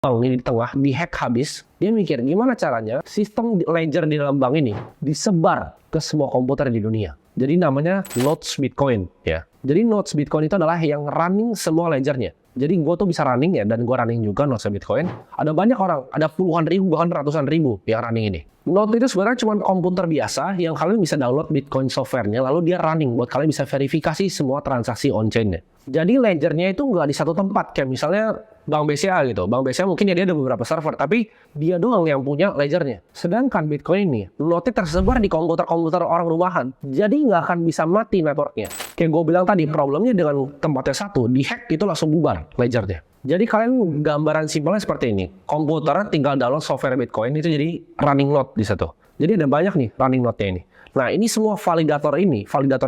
bank ini di tengah dihack habis, dia mikir gimana caranya sistem ledger di dalam bank ini disebar ke semua komputer di dunia. Jadi namanya nodes Bitcoin ya. Jadi nodes Bitcoin itu adalah yang running semua ledgernya. Jadi gue tuh bisa running ya, dan gue running juga nodes Bitcoin. Ada banyak orang, ada puluhan ribu bahkan ratusan ribu yang running ini. Node itu sebenarnya cuma komputer biasa yang kalian bisa download Bitcoin software-nya, lalu dia running buat kalian bisa verifikasi semua transaksi on-chain-nya. Jadi ledgernya itu nggak di satu tempat, kayak misalnya Bank BCA gitu. Bank BCA mungkin ya dia ada beberapa server, tapi dia doang yang punya ledgernya. Sedangkan Bitcoin ini, node tersebar di komputer-komputer orang rumahan, jadi nggak akan bisa mati networknya. Kayak gue bilang tadi, problemnya dengan tempatnya satu, dihack itu langsung bubar ledgernya. Jadi kalian gambaran simpelnya seperti ini. Komputer tinggal download software Bitcoin itu jadi running node di situ. Jadi ada banyak nih running node-nya ini. Nah ini semua validator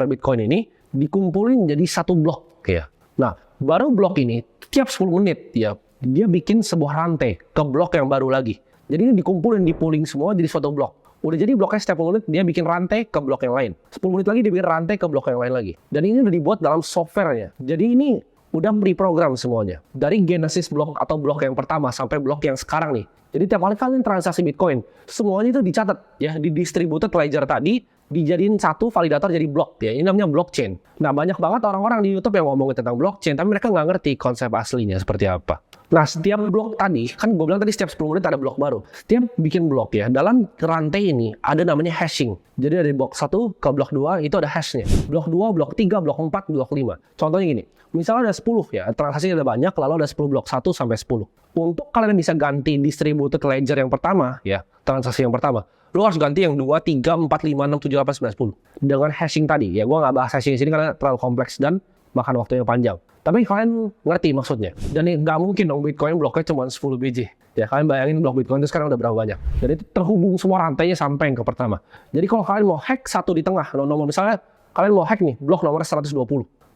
Bitcoin ini dikumpulin jadi satu blok ya. Nah baru blok ini tiap 10 menit ya dia bikin sebuah rantai ke blok yang baru lagi. Jadi ini dikumpulin, dipooling semua jadi suatu blok. Udah jadi bloknya setiap 10 menit dia bikin rantai ke blok yang lain. 10 menit lagi dia bikin rantai ke blok yang lain lagi. Dan ini udah dibuat dalam softwarenya. Jadi ini udah pre-program semuanya. Dari genesis blok atau blok yang pertama sampai blok yang sekarang nih. Jadi tiap kali kalian transaksi Bitcoin, semuanya itu dicatat ya di distributed ledger tadi, dijadiin satu validator jadi blok ya. Ini namanya blockchain. Nah, banyak banget orang-orang di YouTube yang ngomongin tentang blockchain, tapi mereka nggak ngerti konsep aslinya seperti apa. Nah, setiap blok tadi, kan gue bilang tadi setiap 10 menit ada blok baru. Setiap bikin blok ya, dalam rantai ini ada namanya hashing. Jadi dari blok 1 ke blok 2 itu ada hashnya. Blok 2, blok 3, blok 4, blok 5. Contohnya gini, misalnya ada 10 ya, transaksinya ada banyak, lalu ada 10 blok 1 sampai 10. Untuk kalian bisa ganti distributed ledger yang pertama ya, transaksi yang pertama, lu harus ganti yang 2, 3, 4, 5, 6, 7, 8, 9, 10. Dengan hashing tadi. Ya gue nggak bahas hashing di sini karena terlalu kompleks dan makan waktu yang panjang. Tapi kalian ngerti maksudnya. Dan nggak mungkin dong Bitcoin bloknya cuma 10 biji. Ya kalian bayangin blok Bitcoin itu sekarang udah berapa banyak. Jadi itu terhubung semua rantainya sampai yang ke pertama. Jadi kalau kalian mau hack satu di tengah, nomor misalnya kalian mau hack nih blok nomor 120.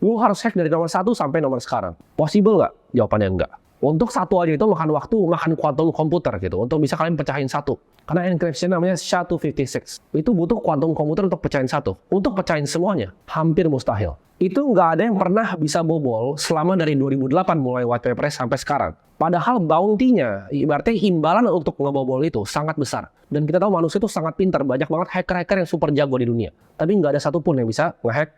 Lu harus hack dari nomor 1 sampai nomor sekarang. Possible nggak? Jawabannya enggak. Untuk satu aja itu makan waktu, makan kuantum komputer gitu. Untuk bisa kalian pecahin satu. Karena encryption namanya SHA-256. Itu butuh kuantum komputer untuk pecahin satu. Untuk pecahin semuanya, hampir mustahil. Itu nggak ada yang pernah bisa bobol selama dari 2008 mulai white paper sampai sekarang. Padahal bounty-nya, ibaratnya imbalan untuk ngebobol itu sangat besar. Dan kita tahu manusia itu sangat pintar. Banyak banget hacker-hacker yang super jago di dunia. Tapi nggak ada satupun yang bisa ngehack